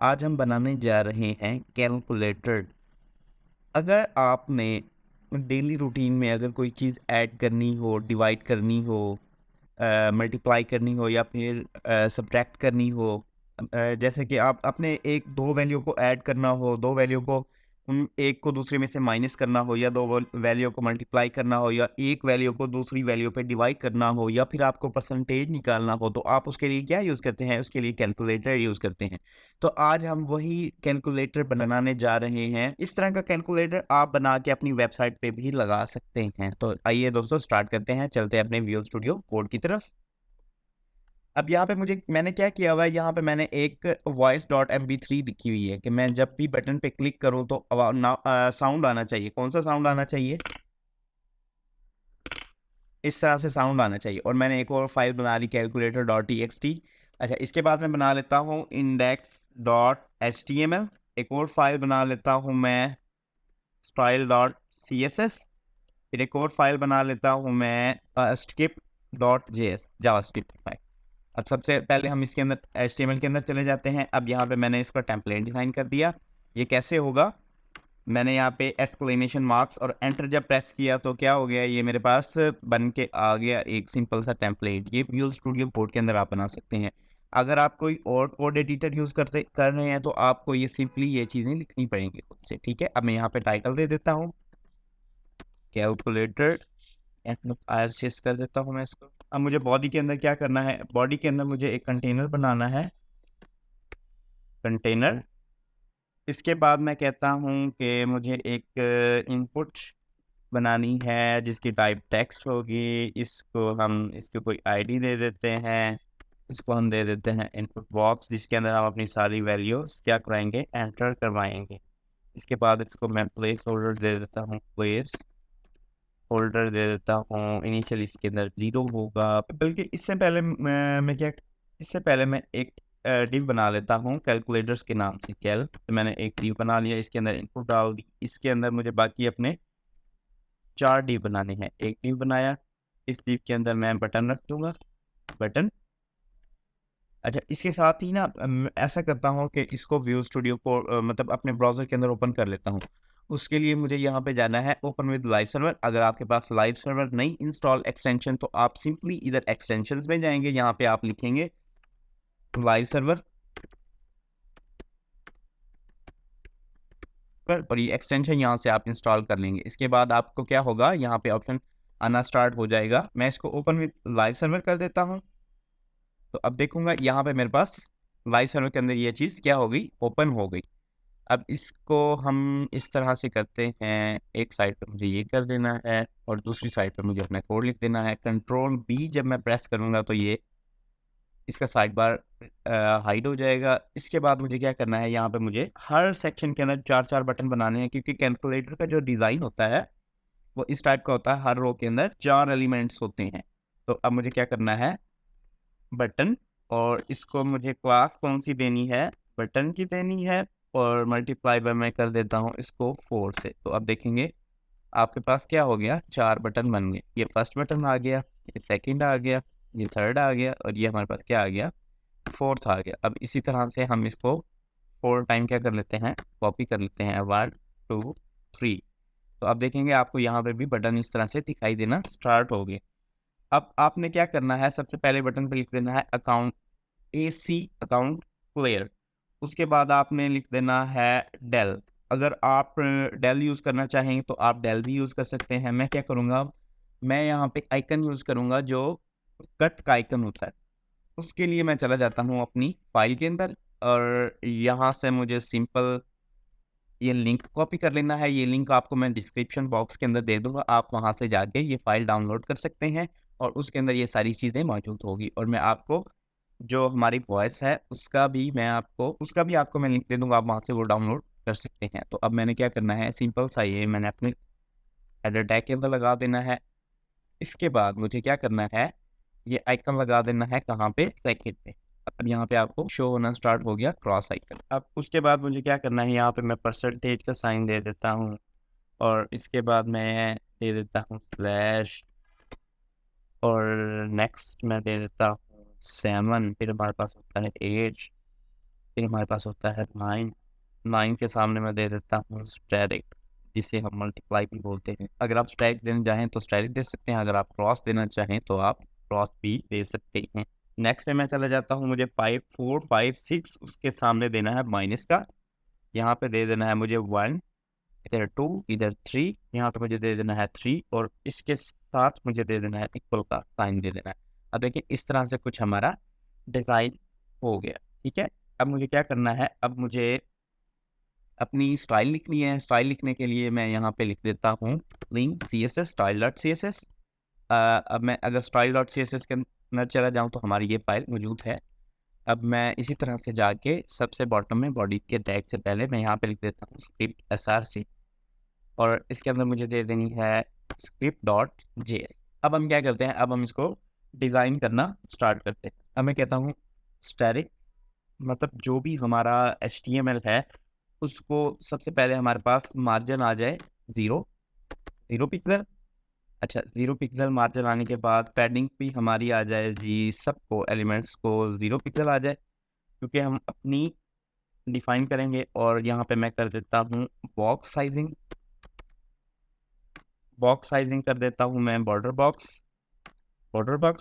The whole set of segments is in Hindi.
आज हम बनाने जा रहे हैं कैलकुलेटर। अगर आपने डेली रूटीन में अगर कोई चीज़ ऐड करनी हो, डिवाइड करनी हो, मल्टीप्लाई करनी हो या फिर सब्ट्रैक्ट करनी हो, जैसे कि आप अपने एक 2 वैल्यू को ऐड करना हो, 2 वैल्यू को एक को दूसरे में से माइनस करना हो या 2 वैल्यू को मल्टीप्लाई करना हो या एक वैल्यू को दूसरी वैल्यू पे डिवाइड करना हो या फिर आपको परसेंटेज निकालना हो, तो आप उसके लिए क्या यूज़ करते हैं? उसके लिए कैलकुलेटर यूज़ करते हैं। तो आज हम वही कैलकुलेटर बनाने जा रहे हैं। इस तरह का कैलकुलेटर आप बना के अपनी वेबसाइट पे भी लगा सकते हैं। तो आइए दोस्तों स्टार्ट करते हैं, चलते हैं अपने विजुअल स्टूडियो कोड की तरफ। अब यहाँ पे मैंने क्या किया हुआ है, यहाँ पे मैंने एक voice.mp3 लिखी हुई है कि मैं जब भी बटन पे क्लिक करूँ तो साउंड आना चाहिए। कौन-सा साउंड आना चाहिए? इस तरह से साउंड आना चाहिए। और मैंने एक और फाइल बना ली calculator.txt। अच्छा, इसके बाद मैं बना लेता हूँ index.html। एक और फाइल बना लेता हूँ मैं style.css। फिर एक और फाइल बना लेता हूँ मैं script.js, जावास्क्रिप्ट की फाइल। अब सबसे पहले हम इसके अंदर HTML के अंदर चले जाते हैं। अब यहाँ पे मैंने इसका टेम्पलेट डिज़ाइन कर दिया। ये कैसे होगा? मैंने यहाँ पे एक्सक्लेमेशन मार्क्स और एंटर जब प्रेस किया तो क्या हो गया, ये मेरे पास बन के आ गया एक सिंपल सा टेम्पलेट। ये विजुअल स्टूडियो कोड के अंदर आप बना सकते हैं। अगर आप कोई और कोड एडिटर यूज़ कर रहे हैं तो आपको ये सिंपली ये चीज़ें लिखनी पड़ेंगी खुद से, ठीक है? अब मैं यहाँ पे टाइटल दे देता हूँ, कैलकुलेटर। RCS कर देता हूँ मैं इसको। अब मुझे बॉडी के अंदर क्या करना है? बॉडी के अंदर मुझे एक कंटेनर बनाना है, कंटेनर। इसके बाद मैं कहता हूँ कि मुझे एक इनपुट बनानी है जिसकी टाइप टेक्स्ट होगी। इसको कोई आईडी दे देते हैं। इसको हम दे देते हैं इनपुट बॉक्स, जिसके अंदर हम अपनी सारी वैल्यूज़ क्या कराएँगे, एंटर करवाएँगे। इसके बाद इसको मैं प्लेस होल्डर दे देता हूँ, प्लेस होल्डर दे देता हूँ। इनिशियली इसके अंदर 0 होगा, बल्कि इससे पहले मैं एक डिव बना लेता हूँ कैलकुलेटर्स के नाम से, कैल। तो मैंने एक डिव बना लिया, इसके अंदर इनपुट डाल दी। इसके अंदर मुझे बाकी अपने 4 डिव बनाने हैं। एक डिव बनाया, इस डिव के अंदर मैं बटन रख दूँगा, बटन। अच्छा, इसके साथ ही ना ऐसा करता हूँ कि इसको व्यू स्टूडियो को मतलब अपने ब्राउज़र के अंदर ओपन कर लेता हूँ। उसके लिए मुझे यहाँ पे जाना है ओपन विद लाइव सर्वर। अगर आपके पास लाइव सर्वर नहीं इंस्टॉल एक्सटेंशन, तो आप सिंपली इधर एक्सटेंशंस में जाएँगे, यहाँ पे आप लिखेंगे लाइव सर्वर और ये एक्सटेंशन यहाँ से आप इंस्टॉल कर लेंगे। इसके बाद आपको क्या होगा, यहाँ पे ऑप्शन आना स्टार्ट हो जाएगा। मैं इसको ओपन विद लाइव सर्वर कर देता हूँ। तो अब देखूँगा यहाँ पे मेरे पास लाइव सर्वर के अंदर ये चीज़ क्या हो गई, ओपन हो गई। अब इसको हम इस तरह से करते हैं, एक साइड पे मुझे ये कर देना है और दूसरी साइड पे मुझे अपना कोड लिख देना है। कंट्रोल बी जब मैं प्रेस करूँगा तो ये इसका साइड बार हाइड हो जाएगा। इसके बाद मुझे क्या करना है, यहाँ पे मुझे हर सेक्शन के अंदर 4-4 बटन बनाने हैं, क्योंकि कैलकुलेटर का जो डिज़ाइन होता है वो इस टाइप का होता है। हर रो के अंदर 4 एलिमेंट्स होते हैं। तो अब मुझे क्या करना है, बटन, और इसको मुझे क्लास कौन-सी देनी है, बटन की देनी है। और मल्टीप्लाई बाय मैं कर देता हूँ इसको 4 से। तो अब देखेंगे आपके पास क्या हो गया, 4 बटन बन गए। ये फर्स्ट बटन आ गया, ये सेकंड आ गया, ये थर्ड आ गया और ये हमारे पास क्या आ गया, फोर्थ आ गया। अब इसी तरह से हम इसको 4 टाइम क्या कर लेते हैं, कॉपी कर लेते हैं, 1, 2, 3। तो अब देखेंगे आपको यहाँ पे भी बटन इस तरह से दिखाई देना स्टार्ट हो गए। अब आपने क्या करना है, सबसे पहले बटन पे लिख देना है अकाउंट, AC अकाउंट क्लियर। उसके बाद आपने लिख देना है डेल। अगर आप डेल यूज़ करना चाहेंगे तो आप डेल भी यूज़ कर सकते हैं। मैं क्या करूँगा, मैं यहाँ पे आइकन यूज़ करूँगा जो कट का आइकन होता है। उसके लिए मैं चला जाता हूँ अपनी फ़ाइल के अंदर और यहाँ से मुझे सिंपल ये लिंक कॉपी कर लेना है। ये लिंक आपको मैं डिस्क्रिप्शन बॉक्स के अंदर दे दूँगा। आप वहाँ से जाके ये फ़ाइल डाउनलोड कर सकते हैं और उसके अंदर ये सारी चीज़ें मौजूद होगी। और मैं आपको जो हमारी वॉइस है उसका भी आपको मैं लिंक दे दूँगा, आप वहाँ से वो डाउनलोड कर सकते हैं। तो अब मैंने क्या करना है, सिंपल सा ये मैंने अपने हेडर टैग के अंदर लगा देना है। इसके बाद मुझे क्या करना है, ये आइकन लगा देना है कहाँ पे, सेकंड पे। अब यहाँ पे आपको शो होना स्टार्ट हो गया क्रॉस आइकन। अब उसके बाद मुझे क्या करना है, यहाँ पे मैं परसेंटेज का साइन दे देता हूँ और इसके बाद मैं दे देता हूँ स्लैश और नेक्स्ट मैं दे देता हूँ 7, फिर हमारे पास होता है 8, फिर हमारे पास होता है 9। 9 के सामने मैं दे देता हूँ स्टेरिक, जिसे हम मल्टीप्लाई भी बोलते हैं। अगर आप स्टैक देना चाहें तो स्टेरिक दे सकते हैं, अगर आप क्रॉस देना चाहें तो आप क्रॉस भी दे सकते हैं। नेक्स्ट में मैं चला जाता हूँ, मुझे 5, 4, 5, 6 उसके सामने देना है माइनस का। यहाँ पे दे देना है मुझे 1, इधर 2, इधर 3, यहाँ पे मुझे दे देना है 3 और इसके साथ मुझे दे देना है इक्वल का साइन दे देना है। अब देखिए इस तरह से कुछ हमारा डिज़ाइन हो गया, ठीक है। अब मुझे क्या करना है, अब मुझे अपनी स्टाइल लिखनी है। स्टाइल लिखने के लिए मैं यहाँ पे लिख देता हूँ link CSS style dot CSS। अब मैं अगर स्टाइल डॉट CSS के अंदर चला जाऊँ तो हमारी ये फाइल मौजूद है। अब मैं इसी तरह से जाके सबसे बॉटम में बॉडी के टैग से पहले मैं यहाँ पे लिख देता हूँ स्क्रिप्ट SRC और इसके अंदर मुझे दे देनी है स्क्रिप्ट डॉट JS। अब हम क्या करते हैं, अब हम इसको डिज़ाइन करना स्टार्ट करते हैं। अब मैं कहता हूँ स्टैटिक, मतलब जो भी हमारा HTML है उसको सबसे पहले हमारे पास मार्जिन आ जाए 0 पिक्सल। अच्छा, 0 पिक्सल मार्जिन आने के बाद पैडिंग भी हमारी आ जाए जी, सबको एलिमेंट्स को 0 पिक्सल आ जाए, क्योंकि हम अपनी डिफाइन करेंगे। और यहाँ पे मैं कर देता हूँ बॉक्स साइजिंग कर देता हूँ मैं बॉर्डर बॉक्स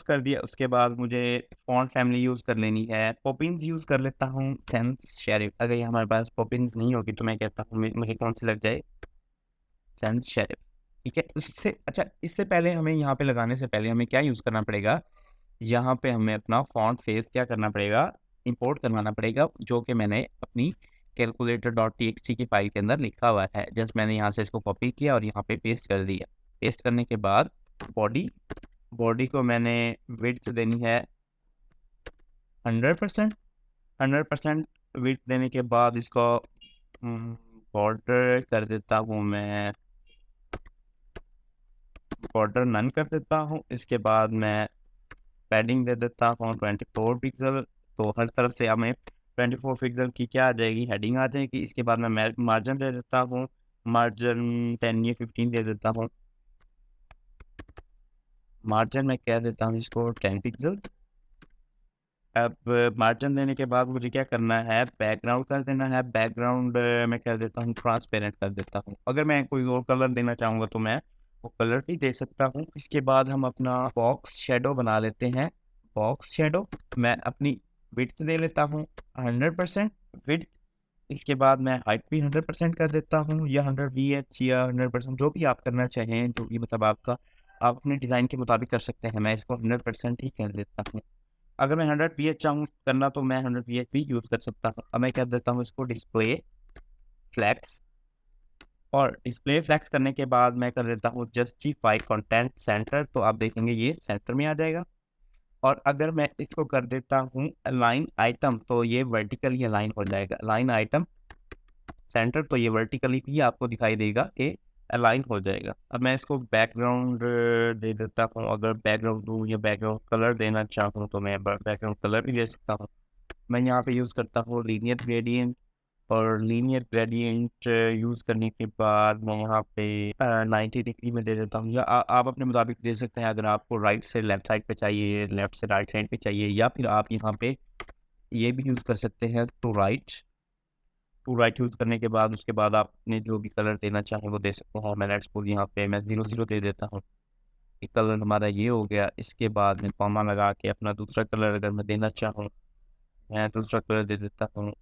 कर दिया। उसके बाद मुझे फॉन्ट फैमिली यूज़ कर लेनी है, पॉपिंस यूज़ कर लेता हूँ सेंस शेरिफ। अगर ये हमारे पास पॉपिंस नहीं होगी तो मैं कहता हूँ मुझे कौन सी लग जाए, सेंस शेरिफ, ठीक है। उससे अच्छा, इससे पहले हमें यहाँ पे लगाने से पहले हमें क्या यूज़ करना पड़ेगा, यहाँ पे हमें अपना फॉन्ट फेस क्या करना पड़ेगा, इंपोर्ट करवाना पड़ेगा, जो कि मैंने अपनी कैलकुलेटर डॉट txt की फाइल के अंदर लिखा हुआ है। जस्ट मैंने यहाँ से इसको कॉपी किया और यहाँ पे पेस्ट कर दिया। पेस्ट करने के बाद बॉडी को मैंने विड्थ देनी है 100%। 100% विड्थ देने के बाद इसको बॉर्डर कर देता हूँ मैं, बॉर्डर नन कर देता हूँ। इसके बाद मैं पैडिंग दे देता हूँ 24 पिक्सल। तो हर तरफ से हमें 24 पिक्सल की क्या आ जाएगी, हेडिंग आ जाएगी। इसके बाद मैं मार्जिन दे देता हूँ, मार्जिन 10 या 15 दे देता हूँ। मार्जिन मैं कह देता हूँ इसको 10 पिक्सल। अब मार्जिन देने के बाद मुझे क्या करना है, बैकग्राउंड कर देना है। बैकग्राउंड मैं कर देता हूँ ट्रांसपेरेंट कर देता हूँ। अगर मैं कोई और कलर देना चाहूँगा तो मैं वो कलर भी दे सकता हूँ। इसके बाद हम अपना बॉक्स शेडो बना लेते हैं। बॉक्स शेडो मैं अपनी विड्थ दे लेता हूँ 100% विड्थ। इसके बाद मैं हाइट भी 100% कर देता हूँ, या 100 VH या 100%, जो भी आप करना चाहें, जो भी मतलब आपका, आप अपने डिज़ाइन के मुताबिक कर सकते हैं। मैं इसको 100% ही कर देता हूँ। अगर मैं 100 PH चाहूँ करना तो मैं 100 PH भी यूज़ कर सकता हूँ। अब मैं कर देता हूँ इसको डिस्प्ले फ्लैक्स, और डिस्प्ले फ्लैक्स करने के बाद मैं कर देता हूँ जस्टिफाई कंटेंट सेंटर। तो आप देखेंगे ये सेंटर में आ जाएगा। और अगर मैं इसको कर देता हूँ अलाइन आइटम तो ये वर्टिकली अलाइन हो जाएगा। अलाइन आइटम सेंटर, तो ये वर्टिकली भी आपको दिखाई देगा कि अलाइन हो जाएगा। अब मैं इसको बैकग्राउंड दे देता हूँ। अगर बैकग्राउंड दूँ या बैकग्राउंड कलर देना चाहूँ तो मैं बैकग्राउंड कलर भी दे सकता हूँ। मैं यहाँ पे यूज़ करता हूँ लीनियर ग्रेडियंट, और लीनियर ग्रेडियंट यूज़ करने के बाद मैं यहाँ पे 90 डिग्री में दे देता हूँ, या आप अपने मुताबिक दे सकते हैं। अगर आपको राइट से लेफ़्ट साइड पे चाहिए, लेफ़्ट से राइट साइड पे चाहिए, या फिर आप यहाँ पे ये भी यूज़ कर सकते हैं टू राइट यूज़ करने के बाद उसके बाद आपने जो भी कलर देना चाहें वो दे सकते हैं। मैं लेट्स सपोज़ यहाँ पे मैं 00 दे देता हूँ। एक कलर हमारा ये हो गया। इसके बाद मैं कॉमा लगा के अपना दूसरा कलर अगर मैं देना चाहूँ, मैं दूसरा कलर दे देता हूँ,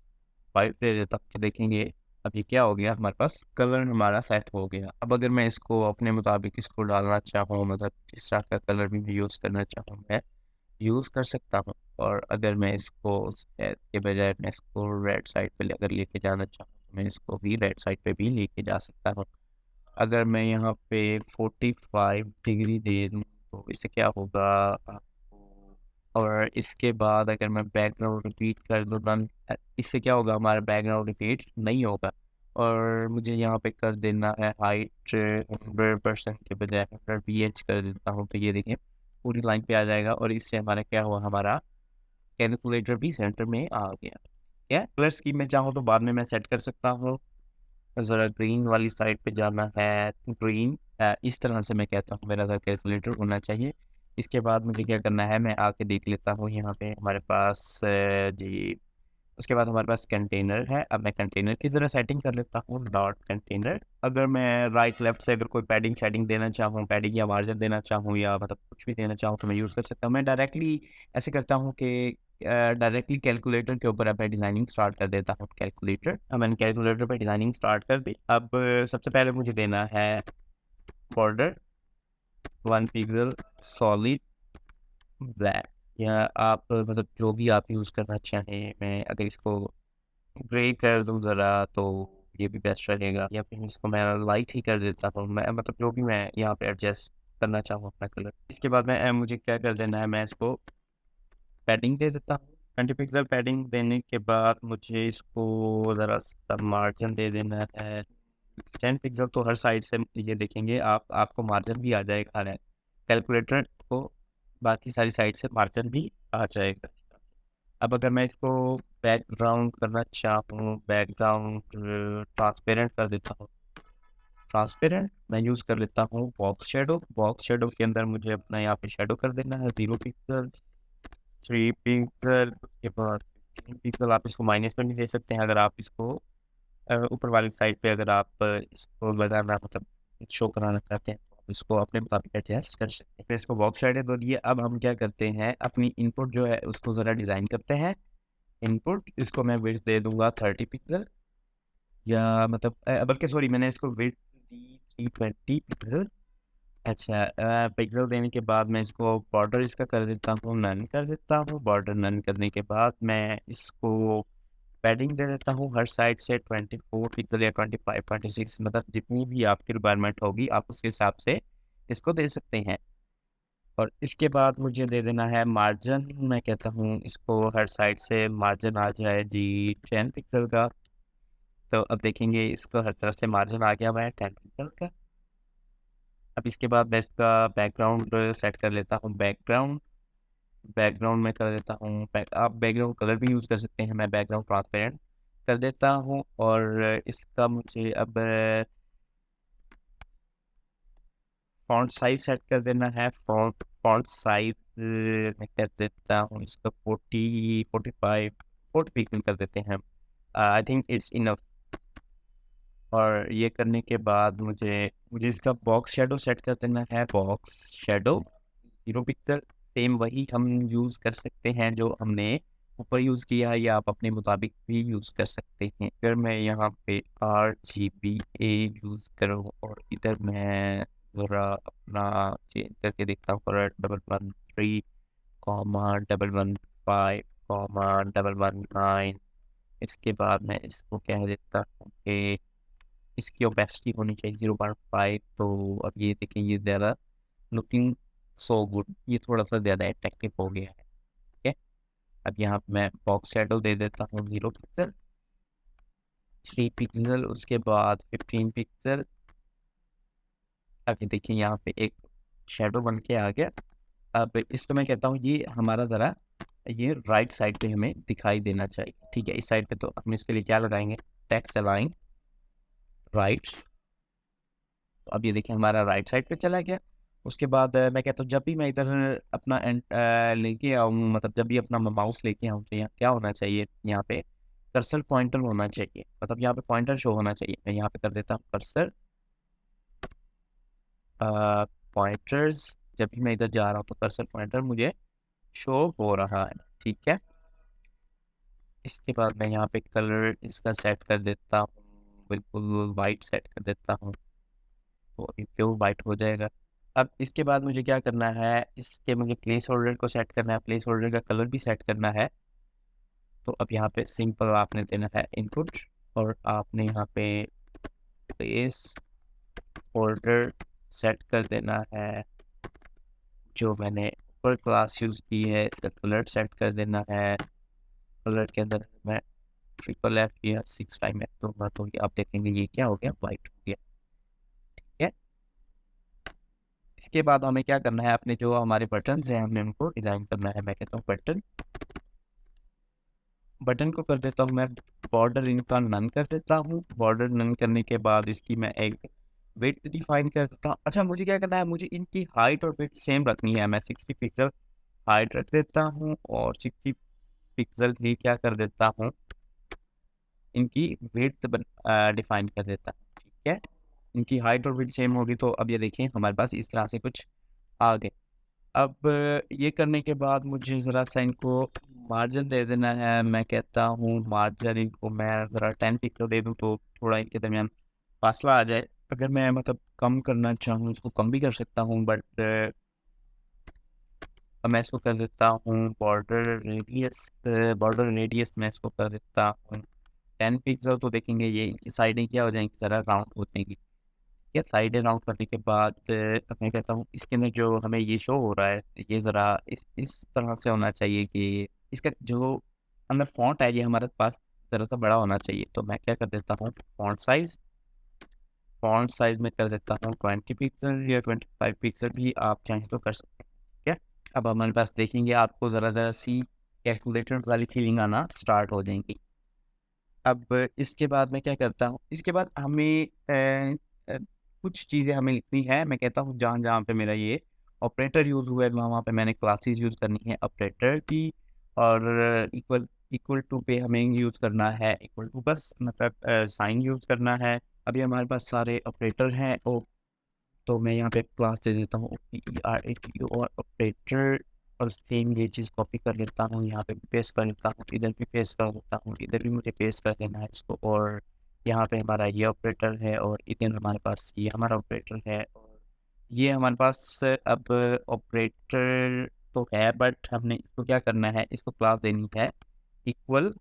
वाइट दे देता हूँ। कि देखेंगे अभी क्या हो गया, हमारे पास कलर हमारा सेट हो गया। अब अगर मैं इसको अपने मुताबिक इसको डालना चाहूँ, मतलब जिस तरह का कलर भी मैं यूज़ करना चाहूँ मैं यूज़ कर सकता हूँ। और अगर मैं इसको सफ़ेद के बजाय मैं इसको रेड साइड पे अगर लेके जाना चाहूँ तो मैं इसको भी रेड साइड पे भी लेके जा सकता हूँ। अगर मैं यहाँ पे 45 डिग्री दे दूँ तो इससे क्या होगा आपको, और इसके बाद अगर मैं बैकग्राउंड रिपीट कर दूँ रन, इससे क्या होगा, हमारा बैकग्राउंड रिपीट नहीं होगा। और मुझे यहाँ पे कर देना है हाइट 100% के बजाय 100 VH कर देता हूँ। तो ये देखिए पूरी लाइन पे आ जाएगा, और इससे हमारा क्या हुआ, हमारा कैलकुलेटर भी सेंटर में आ गया। क्या कलर स्कीम में चाहूँ तो बाद में मैं सेट कर सकता हूँ। ज़रा ग्रीन वाली साइड पे जाना है, ग्रीन, इस तरह से मैं कहता हूँ मेरा कैलकुलेटर होना चाहिए। इसके बाद मुझे क्या करना है, मैं आके देख लेता हूँ यहाँ पे हमारे पास जी, उसके बाद हमारे पास कंटेनर है। अब मैं कंटेनर की ज़रा सेटिंग कर लेता हूँ, डॉट कंटेनर। अगर मैं राइट लेफ्ट से अगर कोई पैडिंग शैडिंग देना चाहूँ, पैडिंग या मार्जिन देना चाहूँ या मतलब कुछ भी देना चाहूँ तो मैं यूज़ कर सकता हूँ। मैं डायरेक्टली ऐसे करता हूँ कि डायरेक्टली कैलकुलेटर के ऊपर अपनी डिज़ाइनिंग स्टार्ट कर देता हूँ। कैलकुलेटर, अब मैंने कैलकुलेटर पे डिज़ाइनिंग स्टार्ट कर दी। अब सबसे पहले मुझे देना है बॉर्डर 1 पिक्सल सॉलिड ब्लैक, या आप मतलब जो भी आप यूज़ करना चाहें। मैं अगर इसको ग्रे कर दूँ ज़रा तो ये भी बेस्ट रहेगा, या फिर इसको मैं लाइट ही कर देता हूँ। मैं मतलब जो भी मैं यहाँ पे एडजस्ट करना चाहूँ अपना कलर। इसके बाद मैं मुझे क्या कर देना है, मैं इसको पैडिंग दे देता हूँ। 20 पिक्सल पैडिंग देने के बाद मुझे इसको ज़रा सा मार्जिन दे देना है 10 पिक्सल। तो हर साइड से ये देखेंगे आप, आपको मार्जिन भी आ जाएगा कैलकुलेटर को, बाकी सारी साइड से मार्जिन भी आ जाएगा। अब अगर मैं इसको बैकग्राउंड करना चाहूँ, बैकग्राउंड ट्रांसपेरेंट कर देता हूँ। ट्रांसपेरेंट मैं यूज़ कर लेता हूँ बॉक्स शेडो। बॉक्स शेडो के अंदर मुझे अपना यहाँ पे शेडो कर देना है 0 पिक्सल, 3 पिक्सल, उसके बाद 3 पिक्सल। आप इसको माइनस में भी दे सकते हैं अगर आप इसको ऊपर वाली साइड पे अगर आप इसको लगाना मतलब शो कराना चाहते हैं तो आप इसको अपने मुताबिक एडजस्ट कर सकते हैं। तो इसको बॉक्स शेडो दे दिए। अब हम क्या करते हैं, अपनी इनपुट जो है उसको ज़रा डिज़ाइन करते हैं। इनपुट इसको मैं विड्थ दे दूँगा 30 पिक्सल, या मतलब बल्कि सॉरी, मैंने इसको विड्थ दी 320 पिक्सल। अच्छा, पिक्सल देने के बाद मैं इसको बॉर्डर इसका कर देता हूँ, नन कर देता हूँ। बॉर्डर नन करने के बाद मैं इसको पैडिंग दे देता हूँ हर साइड से 24 पिक्सल या 25, 26, मतलब जितनी भी आपकी रिक्वायरमेंट होगी आप उसके हिसाब से इसको दे सकते हैं। और इसके बाद मुझे दे देना है मार्जिन। मैं कहता हूँ इसको हर साइड से मार्जिन आ जाए जी 10 पिक्सल का। तो अब देखेंगे इसको हर तरफ से मार्जिन आ गया हुआ है 10 पिक्सल का। अब इसके बाद मैं इसका बैकग्राउंड सेट कर लेता हूँ। बैकग्राउंड में कर देता हूँ आप बैकग्राउंड कलर भी यूज़ कर सकते हैं। मैं बैकग्राउंड ट्रांसपेरेंट कर देता हूँ और इसका मुझे अब फॉन्ट साइज सेट कर देना है। फॉन्ट साइज मैं कर देता हूँ इसका 40, 45, 40 पिक्सल कर देते हैं। I think it's enough. और ये करने के बाद मुझे इसका बॉक्स शेडो सेट कर देना है। बॉक्स शेडो 0 पिक्सल, सेम वही हम यूज़ कर सकते हैं जो हमने ऊपर यूज़ किया है, या आप अपने मुताबिक भी यूज़ कर सकते हैं। अगर मैं यहाँ पे RGBA यूज़ करूँ और इधर मैं ज़रा अपना चेंज करके देखता हूँ, 113 115 119। इसके बाद मैं इसको कह देता हूँ कि इसकी ओपेसिटी होनी चाहिए 0.5। तो अब ये देखें, ये ज़्यादा लुकिंग सो गुड, ये थोड़ा सा ज़्यादा अट्रैक्टिव हो गया है। ठीक है, अब यहाँ पे मैं बॉक्स शेडो दे देता हूँ 0 पिक्सल, 3 पिक्सल, उसके बाद 15 पिक्सल। अब ये देखिए यहाँ पे एक शेडो बन के आ गया। अब इसको मैं कहता हूँ ये हमारा ज़रा ये राइट साइड पे हमें दिखाई देना चाहिए। ठीक है, इस साइड पे तो हम इसके लिए क्या लगाएंगे, टेक्स्ट अलाइन राइट। तो अब ये देखिए हमारा राइट साइड पे चला गया। उसके बाद मैं कहता हूँ जब भी मैं इधर अपना लेके आऊँ, मतलब जब भी अपना माउस लेके आऊँ तो यहाँ क्या होना चाहिए, यहाँ पे कर्सर पॉइंटर होना चाहिए, मतलब यहाँ पे पॉइंटर शो होना चाहिए। मैं यहाँ पे कर देता हूँ कर्सर पॉइंटर्स। जब भी मैं इधर जा रहा हूँ तो कर्सर पॉइंटर मुझे शो हो रहा है। ठीक है, इसके बाद मैं यहाँ पे कलर इसका सेट कर देता हूँ, बिल्कुल वाइट सेट कर देता हूँ, तो अभी प्योर वाइट हो जाएगा। अब इसके बाद मुझे क्या करना है, इसके मुझे प्लेस होल्डर को सेट करना है, प्लेस होल्डर का कलर भी सेट करना है। तो अब यहाँ पे सिंपल आपने देना है इनपुट, और आपने यहाँ पे प्लेस होल्डर सेट कर देना है। जो मैंने ऊपर क्लास यूज़ की है इसका कलर सेट कर देना है। कलर के अंदर मैं F या 6 टाइम F दूंगा तो ये आप देखेंगे ये क्या हो गया, वाइट हो गया। ठीक है, इसके बाद हमें क्या करना है, अपने जो हमारे बटन्स हैं हमने उनको डिज़ाइन करना है। मैं कहता हूँ बटन को कर देता हूँ मैं बॉर्डर इनका नन कर देता हूँ। बॉर्डर नन करने के बाद इसकी मैं एक विड्थ डिफाइन कर देता हूँ। अच्छा, मुझे क्या करना है, मुझे इनकी हाइट और विड्थ सेम रखनी है। मैं 60 पिक्सल हाइट रख देता हूँ और 60 पिक्सल ही क्या कर देता हूँ, इनकी विड्थ डिफाइन कर देता हूँ, ठीक है। इनकी हाइट और विड्थ सेम होगी तो अब ये देखिए हमारे पास इस तरह से कुछ आ गए। अब ये करने के बाद मुझे ज़रा-सा इनको मार्जिन दे देना है। मैं कहता हूँ मार्जिन इनको मैं ज़रा 10 पिक्सल दे दूँ तो थोड़ा इनके दरमियान फासला आ जाए। अगर मैं मतलब कम करना चाहूँ इसको कम भी कर सकता हूँ, बट अब मैं इसको कर देता हूँ बॉर्डर रेडियस मैं इसको कर देता हूँ 10 पिक्सल। तो देखेंगे ये इनकी साइडें क्या हो जाएँगी, ज़रा राउंड हो जाएँगी। ये साइडें राउंड करने के बाद अब मैं कहता हूँ इसके अंदर जो हमें ये शो हो रहा है, ये ज़रा इस तरह से होना चाहिए कि इसका जो अंदर फ़ॉन्ट है ये हमारे पास ज़रा-सा बड़ा होना चाहिए। तो मैं क्या कर देता हूँ, फ़ॉन्ट साइज़ में कर देता हूँ 20 पिक्सल या 25 पिक्सल भी आप चाहें तो कर सकते हैं, ठीक है। अब हमारे पास देखेंगे आपको ज़रा-ज़रा सी कैलकुलेटर वाली फीलिंग आना स्टार्ट हो जाएँगी। अब इसके बाद मैं क्या करता हूँ, इसके बाद हमें अ, कुछ चीज़ें हमें लिखनी है। मैं कहता हूँ जहाँ-जहाँ पे मेरा ये ऑपरेटर यूज़ हुआ है, वहाँ-वहाँ पे मैंने क्लासेस यूज़ करनी है ऑपरेटर की। और इक्वल इक्वल टू पे हमें यूज़ करना है इक्वल टू, बस मतलब साइन यूज़ करना है। अभी हमारे पास सारे ऑपरेटर हैं तो मैं यहाँ पे क्लास दे देता हूँ OPERATO और ऑपरेटर, और सेम ये चीज़ कॉपी कर लेता हूँ, यहाँ पे भी पेस्ट कर लेता हूँ, इधर भी पेस्ट कर देता हूँ, इधर भी मुझे पेस्ट कर देना है इसको। और यहाँ पे हमारा ये ऑपरेटर है और इधर हमारे पास ये हमारा ऑपरेटर है। और ये हमारे पास अब ऑपरेटर तो है, बट हमने इसको क्या करना है, इसको क्लास देनी है इक्वल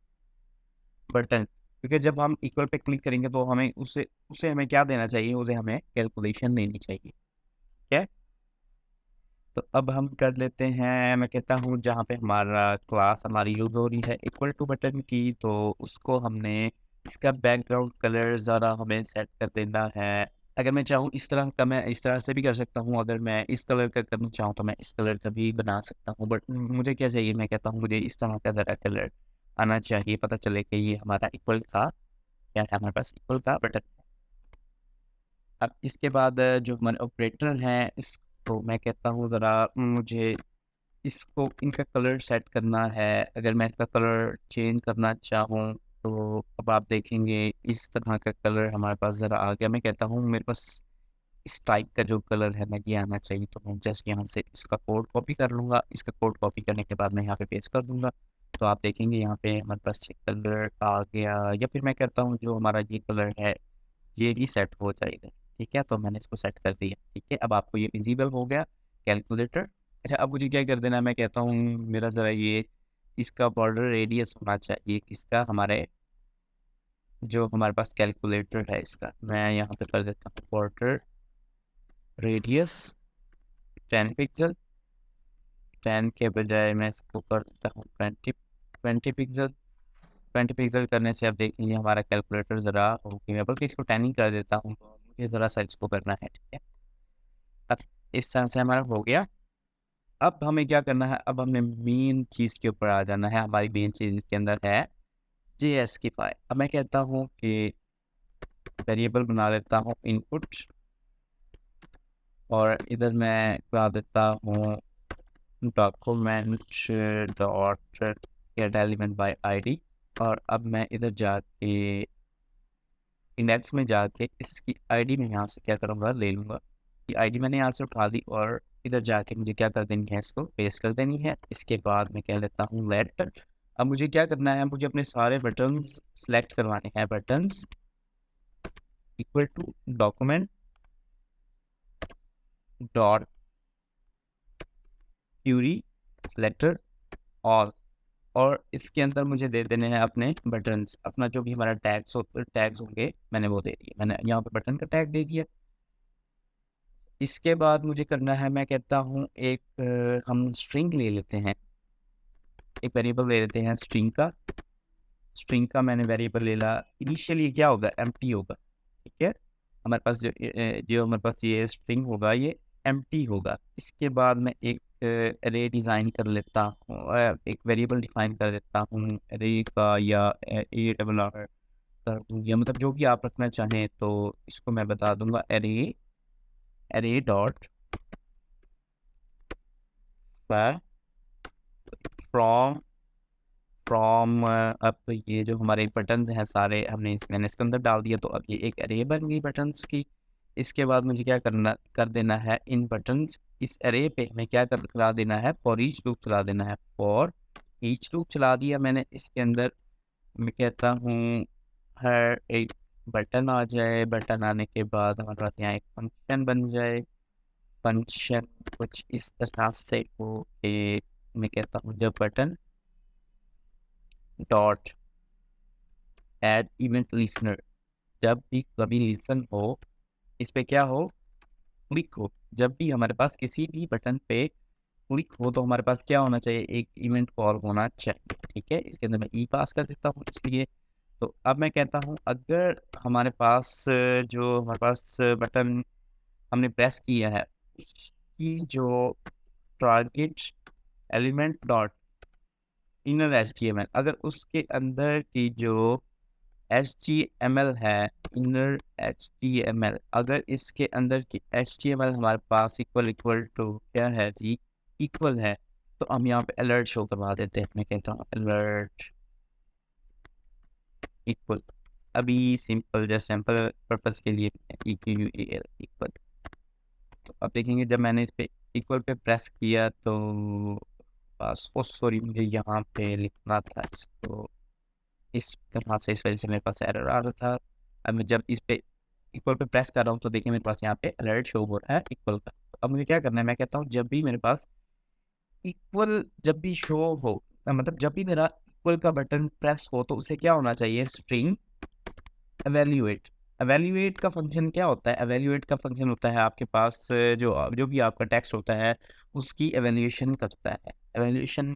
बटन, क्योंकि जब हम इक्वल पे क्लिक करेंगे तो हमें उसे उसे हमें क्या देना चाहिए, उसे हमें कैलकुलेशन देनी चाहिए, ठीक है। तो अब हम कर लेते हैं, मैं कहता हूँ जहाँ पे हमारा क्लास हमारी यूज़ हो रही है इक्वल टू बटन की, तो उसको हमने इसका बैकग्राउंड कलर ज़रा हमें सेट कर देना है। अगर मैं चाहूँ इस तरह का, मैं इस तरह से भी कर सकता हूँ। अगर मैं इस कलर का करना चाहूँ तो मैं इस कलर का भी बना सकता हूँ, बट मुझे क्या चाहिए, मैं कहता हूँ मुझे इस तरह का ज़रा कलर आना चाहिए, पता चले कि ये हमारा इक्वल का क्या है, हमारे पास इक्वल का बटन। अब इसके बाद जो हमारे ऑपरेटर हैं, इसको मैं कहता हूँ ज़रा मुझे इसको इनका कलर सेट करना है। अगर मैं इसका कलर चेंज करना चाहूँ तो अब आप देखेंगे इस तरह का कलर हमारे पास ज़रा आ गया। मैं कहता हूँ मेरे पास इस टाइप का जो कलर है ना ये आना चाहिए, तो मैं जस्ट यहाँ से इसका कोड कॉपी कर लूँगा। इसका कोड कॉपी करने के बाद मैं यहाँ पे पेस्ट कर दूँगा। तो आप देखेंगे यहाँ पे हमारे पास ये कलर आ गया, या फिर मैं कहता हूँ जो हमारा ये कलर है ये भी सेट हो जाएगा, ठीक है। तो मैंने इसको सेट कर दिया, ठीक है। अब आपको ये विज़िबल हो गया कैलकुलेटर। अच्छा, अब मुझे क्या कर देना है, मैं कहता हूँ मेरा ज़रा ये इसका बॉर्डर रेडियस होना चाहिए किसका, हमारे जो हमारे पास कैलकुलेटर है इसका। मैं यहाँ पे कर देता हूँ बॉर्डर रेडियस 10 पिक्सल, 10 के बजाय मैं इसको कर देता हूँ 20 पिक्सल। 20 पिक्सल करने से अब देखेंगे हमारा कैलकुलेटर ज़रा हो गया, बल्कि इसको 10 ही कर देता हूँ, तो मुझे ज़रा सा इसको करना है, ठीक है। अब इस तरह से हमारा हो गया। अब हमें क्या करना है, अब हमने मेन चीज़ के ऊपर आ जाना है। हमारी मेन चीज़ इसके अंदर है जेएस की फाइल। अब मैं कहता हूँ कि वेरिएबल बना लेता हूँ इनपुट, और इधर मैं बना देता हूँ document dot get element by ID. और अब मैं इधर जाके इंडेक्स में जाके इसकी आईडी में यहाँ से क्या करूँगा, ले लूँगा। ये आईडी मैंने यहाँ से उठा ली और इधर जाके मुझे क्या कर देनी है, इसको पेस्ट कर देनी है। इसके बाद मैं कह लेता हूँ लेट। अब मुझे क्या करना है, मुझे अपने सारे बटन्स सेलेक्ट करवाने हैं। Buttons equal to document dot query selector all, और इसके अंदर मुझे दे देने हैं अपने बटन्स। अपना जो भी हमारा टैग्स होंगे मैंने वो दे दिए। मैंने यहाँ पे बटन का टैग दे दिया। इसके बाद मुझे करना है, मैं कहता हूँ एक हम स्ट्रिंग ले लेते हैं, एक वेरिएबल ले लेते हैं स्ट्रिंग का। स्ट्रिंग का मैंने वेरिएबल ले ला। इनिशियली क्या होगा, एम्प्टी होगा, ठीक है। हमारे पास जो हमारे पास ये स्ट्रिंग होगा ये एम्प्टी होगा। इसके बाद मैं एक अरे डिज़ाइन कर लेता हूँ, एक वेरिएबल डिफाइन कर देता हूँ अरे का, या ए डबल आर कर दूँ या मतलब जो भी आप रखना चाहें, तो इसको मैं बता दूँगा array डॉट फ्रॉम अब तो ये जो हमारे बटन्स हैं सारे मैंने इसके अंदर डाल दिया, तो अब ये एक array बन गई बटन्स की। इसके बाद मुझे क्या कर देना है, इन बटन्स इस array पे हमें क्या करा देना है, फॉर ईच लूप चला देना है। फॉर ईच लूप चला दिया मैंने, इसके अंदर मैं कहता हूँ हर एक बटन आ जाए, बटन आने के बाद हमारे पास यहाँ एक फंक्शन बन जाए। फंक्शन कुछ इस तरह से हो कि मैं कहता हूँ जब button dot add event listener, जब भी कभी लिसन हो, इस पे क्या हो, क्लिक हो, जब भी हमारे पास किसी भी बटन पे क्लिक हो तो हमारे पास क्या होना चाहिए, एक इवेंट कॉल होना चाहिए। ठीक है, इसके अंदर मैं ई पास कर देता हूँ इसलिए। तो अब मैं कहता हूँ अगर हमारे पास जो हमारे पास बटन हमने प्रेस किया है उसकी जो target element dot inner HTML, अगर उसके अंदर की जो HTML है, इनर HTML, अगर इसके अंदर की HTML हमारे पास इक्वल टू क्या है जी, इक्वल है, तो हम यहाँ पे अलर्ट शो करवा देते हैं। मैं कहता हूँ अलर्ट इक्वल, अभी सिंपल जैसे सैम्पल पर्पस के लिए इक्वल। तो अब देखेंगे जब मैंने इस पे इक्वल पे प्रेस किया तो बस, ओ सॉरी, मुझे यहाँ पे लिखना था इसको इस तरह से, इस वजह से मेरे पास एरर आ रहा था। अब मैं जब इस पे इक्वल पे प्रेस कर रहा हूँ तो देखिए मेरे पास यहाँ पे अलर्ट शो हो रहा है इक्वल का। तो अब मुझे क्या करना है, मैं कहता हूँ जब भी मेरे पास इक्वल जब भी शो हो, मतलब जब भी मेरा इक्वल का बटन प्रेस हो तो उसे क्या होना चाहिए, स्ट्रिंग एवेल्यूएट। एवेल्यूएट का फंक्शन क्या होता है, एवेल्यूएट का फंक्शन होता है आपके पास जो जो भी आपका टेक्स्ट होता है उसकी एवेल्यूएशन करता है। एवेल्यूएशन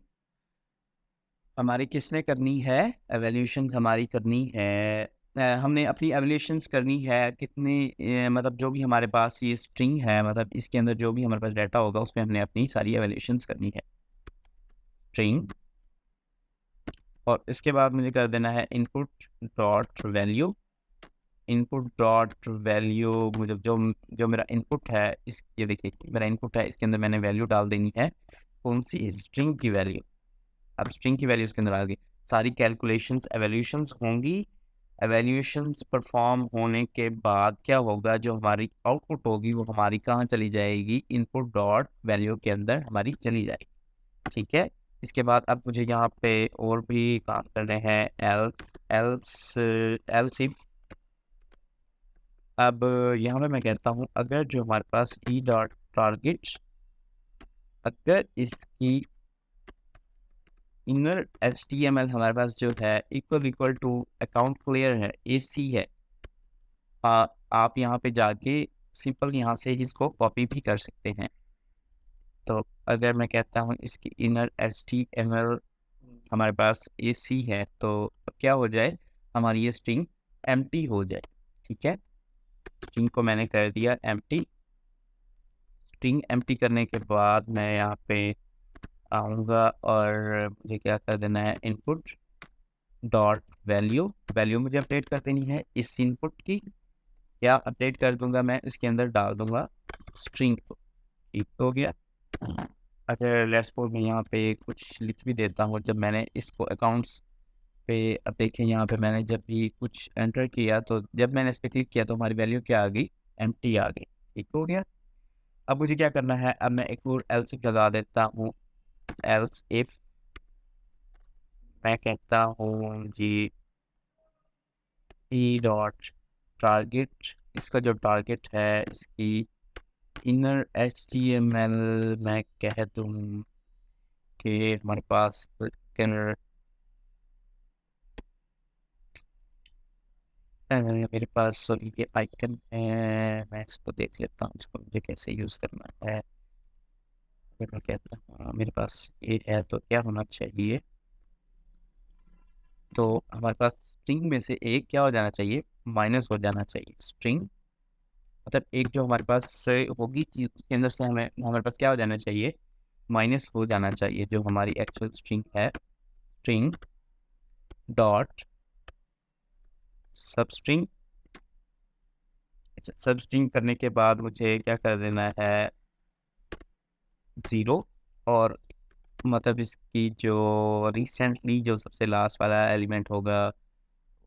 हमारी किसने करनी है, एवेल्यूएशन हमारी करनी है हमने अपनी एवेल्यूएशंस करनी है कितनी मतलब जो भी हमारे पास ये स्ट्रिंग है, मतलब इसके अंदर जो भी हमारे पास डाटा होगा उसमें हमने अपनी सारी एवेल्यूएशंस करनी है स्ट्रिंग। और इसके बाद मुझे कर देना है input dot value. Input dot value मुझे जो जो मेरा इनपुट है, इस ये देखिए मेरा इनपुट है, इसके अंदर मैंने वैल्यू डाल देनी है, कौन सी, स्ट्रिंग की वैल्यू। अब स्ट्रिंग की वैल्यू इसके अंदर आ गई, सारी कैलकुलेशंस एवेल्यूशंस होंगी। एवेल्यूशंस परफॉर्म होने के बाद क्या होगा, जो हमारी आउटपुट होगी वो हमारी कहाँ चली जाएगी, इनपुट डॉट वैल्यू के अंदर हमारी चली जाएगी। ठीक है, इसके बाद अब मुझे यहाँ पे और भी काम करने हैं, एल्स इफ। अब यहाँ पे मैं कहता हूँ अगर जो हमारे पास ई डॉट टारगेट, अगर इसकी इनर HTML हमारे पास जो है इक्वल टू अकाउंट क्लियर है, AC है, आप यहाँ पे जाके सिंपल यहाँ से इसको कॉपी भी कर सकते हैं। तो अगर मैं कहता हूँ इसकी इनर HTML हमारे पास AC है तो क्या हो जाए, हमारी ये स्ट्रिंग एम्प्टी हो जाए। ठीक है, स्ट्रिंग को मैंने कर दिया एम्प्टी। स्ट्रिंग एम्प्टी करने के बाद मैं यहाँ पे आऊँगा और मुझे क्या कर देना है, इनपुट डॉट वैल्यू। वैल्यू मुझे अपडेट कर देनी है इस इनपुट की, क्या अपडेट कर दूंगा मैं, इसके अंदर डाल दूंगा स्ट्रिंग को। ठीक हो गया। अगर लेट्स सपोज मैं यहाँ पे कुछ लिख भी देता हूँ, जब मैंने इसको अकाउंट्स पे, अब देखें यहाँ पे मैंने जब भी कुछ एंटर किया तो जब मैंने इस पर क्लिक किया तो हमारी वैल्यू क्या आ गई, एम्प्टी आ गई। ठीक हो गया। अब मुझे क्या करना है, अब मैं एक और एल्स इफ लगा देता हूँ। एल्स इफ मैं कहता हूँ जी ई डॉट टारगेट, इसका जो टारगेट है इसकी इनर HTML मैं कह दूँ कि हमारे पास मेरे पास सॉरी ये आइकन है, मैं इसको देख लेता हूँ इसको मुझे कैसे यूज़ करना है। अगर मैं कहता हूँ मेरे पास ये है तो क्या होना चाहिए, तो हमारे पास स्ट्रिंग में से एक क्या हो जाना चाहिए, माइनस हो जाना चाहिए। स्ट्रिंग मतलब एक जो हमारे पास होगी चीज उसके अंदर से हमें हमारे पास क्या हो जाना चाहिए, माइनस हो जाना चाहिए, जो हमारी एक्चुअल स्ट्रिंग है। स्ट्रिंग डॉट सब स्ट्रिंग। अच्छा, सब स्ट्रिंग करने के बाद मुझे क्या कर देना है, 0, और मतलब इसकी जो रिसेंटली जो सबसे लास्ट वाला एलिमेंट होगा,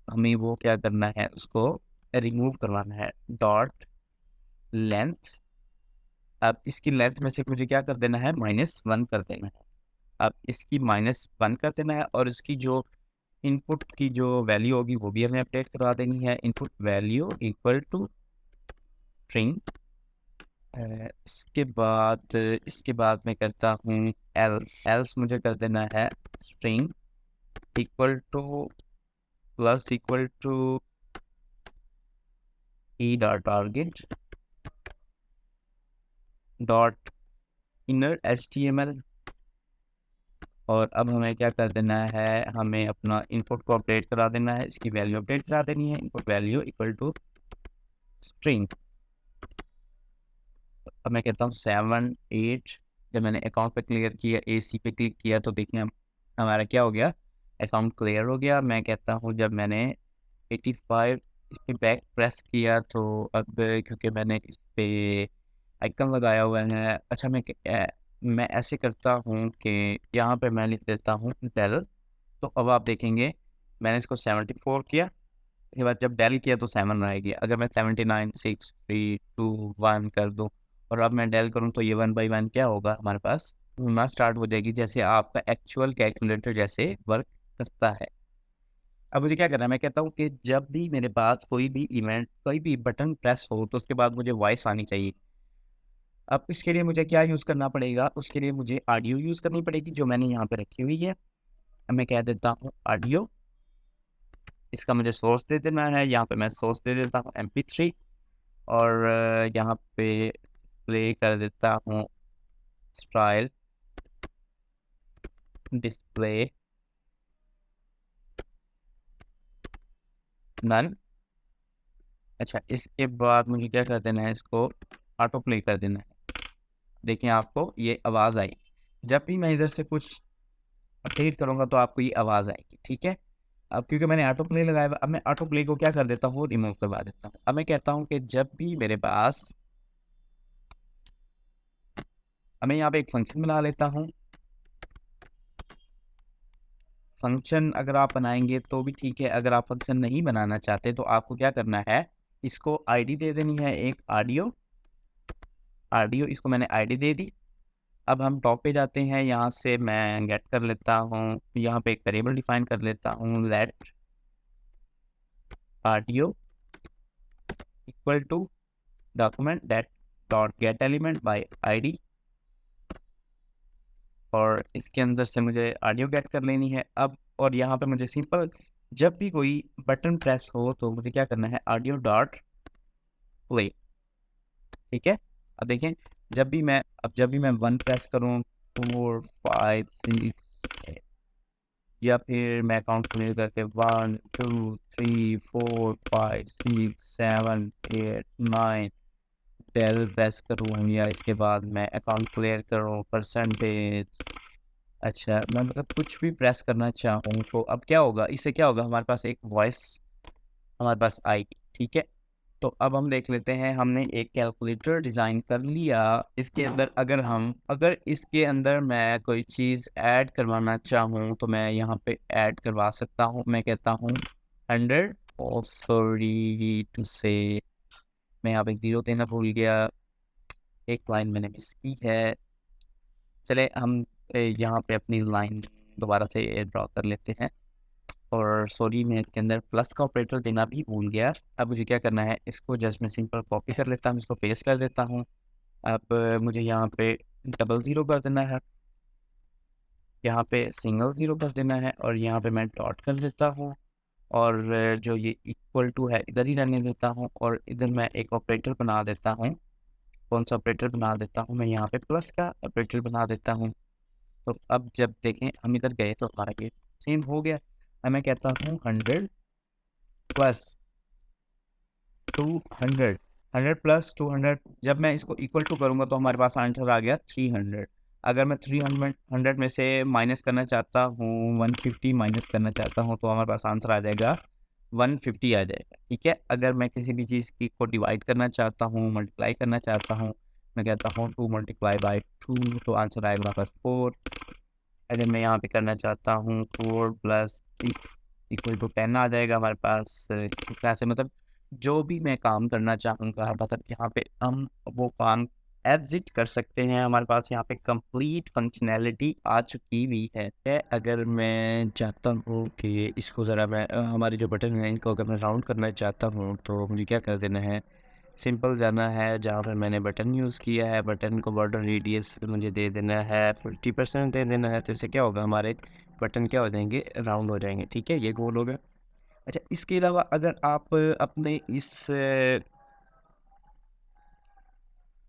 हमें वो क्या करना है, उसको रिमूव करवाना है, डॉट लेंथ। अब इसकी लेंथ में से मुझे क्या कर देना है, -1 कर देना है। अब इसकी -1 कर देना है, और इसकी जो इनपुट की जो वैल्यू होगी वो भी हमें अपडेट करवा देनी है, input value equal to string. इसके बाद मैं करता हूँ एल्स मुझे कर देना है string equal to plus equal to E dot target dot inner HTML। और अब हमें क्या कर देना है, हमें अपना इनपुट को अपडेट करा देना है, इसकी वैल्यू अपडेट करा देनी है, input value equal to string. अब मैं कहता हूँ 7 8। जब मैंने अकाउंट पे क्लियर किया, AC पे क्लिक किया, तो देखिए हमारा क्या हो गया, अकाउंट क्लियर हो गया। मैं कहता हूँ जब मैंने 85 इस पे बैक प्रेस किया, तो अब क्योंकि मैंने इस पे आइकन लगाया हुआ है, अच्छा मैं ऐसे करता हूँ कि यहाँ पे मैं लिख देता हूँ डेल। तो अब आप देखेंगे मैंने इसको 74 किया, उसके बाद जब डेल किया तो 7 रहेगी। अगर मैं 79 6 3 2 1 कर दूँ, और अब मैं डेल करूँ, तो ये 1 बाई 1 क्या होगा, हमारे पास होना स्टार्ट हो जाएगी, जैसे आपका एक्चुअल कैलकुलेटर जैसे वर्क करता है। अब मुझे क्या करना है, मैं कहता हूँ कि जब भी मेरे पास कोई भी इवेंट, कोई भी बटन प्रेस हो, तो उसके बाद मुझे वॉइस आनी चाहिए। अब इसके लिए मुझे क्या यूज़ करना पड़ेगा, उसके लिए मुझे ऑडियो यूज़ करनी पड़ेगी, जो मैंने यहाँ पे रखी हुई है। अब मैं कह देता हूँ ऑडियो, इसका मुझे सोर्स दे देना है, यहाँ पे मैं सोर्स दे देता हूँ MP3, और यहाँ पे प्ले कर देता हूँ स्टाइल डिस्प्ले नन। अच्छा, इसके बाद मुझे क्या कर देना है, इसको ऑटो प्ले कर देना है। देखिए आपको ये आवाज़ आई, जब भी मैं इधर से कुछ अपडेट करूँगा तो आपको ये आवाज़ आएगी, ठीक है। अब क्योंकि मैंने ऑटो प्ले लगाया हुआ, अब मैं ऑटो प्ले को क्या कर देता हूँ, रिमूव करवा देता हूँ। अब मैं कहता हूँ कि जब भी मेरे पास, अब मैं यहाँ पे एक फंक्शन बना लेता हूँ। फंक्शन अगर आप बनाएंगे तो भी ठीक है, अगर आप फंक्शन नहीं बनाना चाहते तो आपको क्या करना है, इसको आईडी दे देनी है, एक ऑडियो इसको मैंने आईडी दे दी। अब हम टॉप पे जाते हैं, यहाँ से मैं गेट कर लेता हूँ, यहाँ पे एक वेरिएबल डिफाइन कर लेता हूँ, let audio equal to document that dot get element by ID, और इसके अंदर से मुझे ऑडियो गेट कर लेनी है। अब और यहाँ पे मुझे सिंपल, जब भी कोई बटन प्रेस हो तो मुझे क्या करना है, ऑडियो डॉट प्ले, ठीक है। अब देखें, जब भी मैं 1 प्रेस करूँ, 4 5 6, या फिर मैं अकाउंट क्लियर करके 1 2 3 4 5 6 7 8 9 डेल प्रेस करूँ, या इसके बाद मैं अकाउंट क्लियर करूँ परसेंटेज, अच्छा मैं मतलब कुछ भी प्रेस करना चाहूँ, तो अब क्या होगा, इससे क्या होगा, हमारे पास एक वॉइस हमारे पास आएगी, ठीक है। तो अब हम देख लेते हैं, हमने एक कैलकुलेटर डिज़ाइन कर लिया। इसके अंदर अगर इसके अंदर मैं कोई चीज़ ऐड करवाना चाहूँ, तो मैं यहाँ पे ऐड करवा सकता हूँ। मैं कहता हूँ 100, और सॉरी टू से मैं यहाँ पे 0 देना भूल गया, एक लाइन मैंने मिस की है। चले हम यहाँ पे अपनी लाइन दोबारा से ड्रॉ कर लेते हैं, और सॉरी मैं इसके अंदर प्लस का ऑपरेटर देना भी भूल गया। अब मुझे क्या करना है, इसको जस्ट मैं सिंपल कॉपी कर लेता हूँ, इसको पेस्ट कर देता हूँ। अब मुझे यहाँ पे 00 कर देना है, यहाँ पे सिंगल 0 कर देना है, और यहाँ पे मैं डॉट कर देता हूँ, और जो ये इक्वल टू है इधर ही रहने देता हूँ, और इधर मैं एक ऑपरेटर बना देता हूँ। कौन सा ऑपरेटर बना देता हूँ, मैं यहाँ पे प्लस का ऑपरेटर बना देता हूँ। तो अब जब देखें हम इधर गए तो हमारा ये सेम हो गया। अब मैं कहता हूँ 100 प्लस 200, 100 प्लस 200, जब मैं इसको इक्वल टू करूँगा तो हमारे पास आंसर आ गया 300। अगर मैं 300 में से माइनस करना चाहता हूँ, 150 माइनस करना चाहता हूँ, तो हमारे पास आंसर आ जाएगा 150 आ जाएगा, ठीक है। अगर मैं किसी भी चीज़ की को डिवाइड करना चाहता हूँ, मल्टीप्लाई करना चाहता हूँ, मैं कहता हूँ 2 मल्टीप्लाई बाय 2 तो आंसर आएगा मेरे पास 4। अगर मैं यहाँ पे करना चाहता हूँ 4 प्लस 6 इक्वल टू 10 आ जाएगा हमारे पास। इस तरह से मतलब जो भी मैं काम करना चाहूँगा मतलब यहाँ पे हम वो काम एग्ज़िट कर सकते हैं। हमारे पास यहाँ पे कंप्लीट फंक्शनैलिटी आ चुकी हुई है। अगर मैं चाहता हूँ कि इसको ज़रा मैं हमारे जो बटन हैं इनको अगर मैं राउंड करना चाहता हूँ तो मुझे क्या कर देना है, सिंपल जाना है जहाँ पर मैंने बटन यूज़ किया है, बटन को बॉर्डर रेडियस मुझे दे देना है 50% दे देना है, तो इससे क्या होगा हमारे बटन क्या हो जाएँगे, राउंड हो जाएँगे, ठीक है? ये गोल हो गया। अच्छा, इसके अलावा अगर आप अपने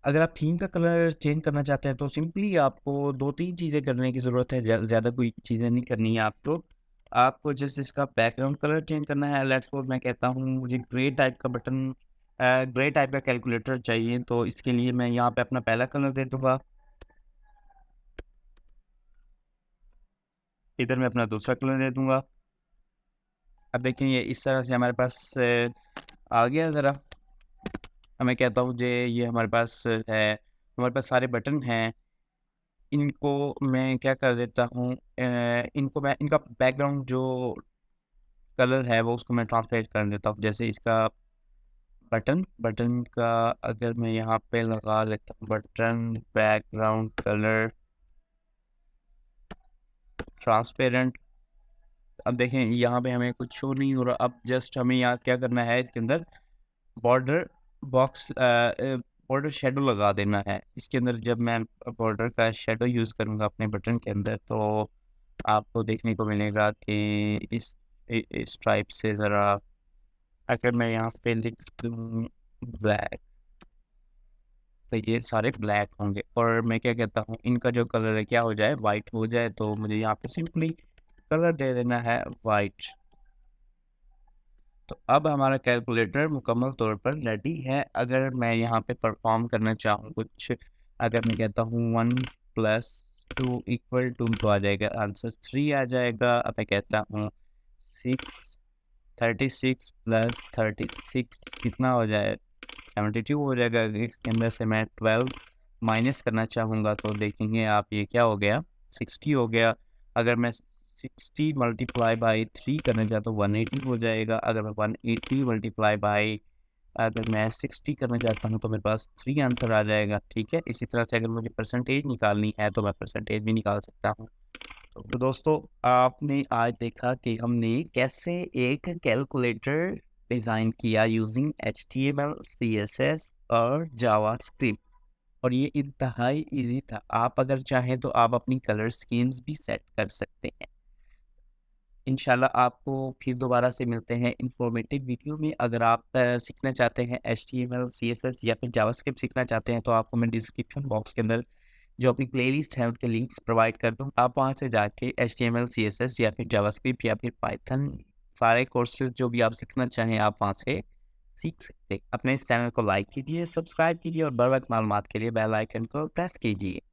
अगर आप थीम का कलर चेंज करना चाहते हैं तो सिंपली आपको 2-3 चीज़ें करने की ज़रूरत है, ज़्यादा कोई चीज़ें नहीं करनी है आपको। आपको जस्ट इसका बैकग्राउंड कलर चेंज करना है। लेट्स सपोज़ मैं कहता हूँ मुझे ग्रे टाइप का कैलकुलेटर चाहिए, तो इसके लिए मैं यहाँ पे अपना पहला कलर दे दूँगा। इधर मैं अपना दूसरा कलर दे दूँगा। अब देखें ये इस तरह से हमारे पास आ गया ज़रा। अब मैं कहता हूँ ये हमारे पास है, हमारे पास सारे बटन हैं। इनको मैं क्या कर देता हूँ, इनको मैं इनका बैकग्राउंड जो कलर है वो उसको मैं ट्रांसलेट कर देता हूँ। जैसे इसका बटन का अगर मैं यहाँ पे लगा लेता हूँ बटन बैकग्राउंड कलर ट्रांसपेरेंट। अब देखें यहाँ पे हमें कुछ शो नहीं हो रहा। अब जस्ट हमें यहाँ क्या करना है, इसके अंदर बॉर्डर बॉर्डर शेडो लगा देना है। इसके अंदर जब मैं बॉर्डर का शेडो यूज़ करूँगा अपने बटन के अंदर तो आपको देखने को मिलेगा कि इस टाइप से ज़रा अगर मैं यहाँ पे लिख दूँ ब्लैक, तो ये सारे ब्लैक होंगे और मैं क्या कहता हूँ इनका जो कलर है क्या हो जाए, वाइट हो जाए। तो मुझे यहाँ पे सिंपली कलर दे देना है वाइट। तो अब हमारा कैलकुलेटर मुकम्मल तौर पर रेडी है। अगर मैं यहाँ पे परफॉर्म करना चाहूँ कुछ, अगर मैं कहता हूँ 1 प्लस 2 इक्वल टू तो आ जाएगा आंसर 3 आ जाएगा। अब मैं कहता हूँ 36 प्लस 36 कितना हो जाए, 72 हो जाएगा। इसके अंदर से मैं 12 माइनस करना चाहूँगा तो देखेंगे आप ये क्या हो गया, 60 हो गया। अगर मैं 60 मल्टीप्लाई बाई 3 करना चाहता हूँ 180 हो जाएगा। अगर मैं 180 मल्टीप्लाई बाई अगर मैं 60 करना चाहता हूँ तो मेरे पास 3 आंसर आ जाएगा, ठीक है। इसी तरह से अगर मुझे परसेंटेज निकालनी है तो मैं परसेंटेज भी निकाल सकता हूँ। तो दोस्तों आपने आज देखा कि हमने कैसे एक कैलकुलेटर डिज़ाइन किया यूजिंग HTML, CSS और जावास्क्रिप्ट, और ये इंतहाई इजी था। आप अगर चाहें तो आप अपनी कलर स्कीम्स भी सेट कर सकते हैं। इंशाल्लाह आपको फिर दोबारा से मिलते हैं इंफॉर्मेटिव वीडियो में। अगर आप सीखना चाहते हैं HTML, CSS या फिर जावास्क्रिप्ट सीखना चाहते हैं तो आपको मैं डिस्क्रिप्शन बॉक्स के अंदर जो अपनी प्लेलिस्ट है उनके लिंक्स प्रोवाइड कर दूँ। आप वहाँ से जाके HTML, CSS या फिर जावास्क्रिप्ट या फिर पाइथन सारे कोर्सेज़ जो भी आप सीखना चाहें आप वहाँ से सीख सकते हैं। अपने इस चैनल को लाइक कीजिए, सब्सक्राइब कीजिए और बर वक़्त मालूमात के लिए बेल आइकन को प्रेस कीजिए।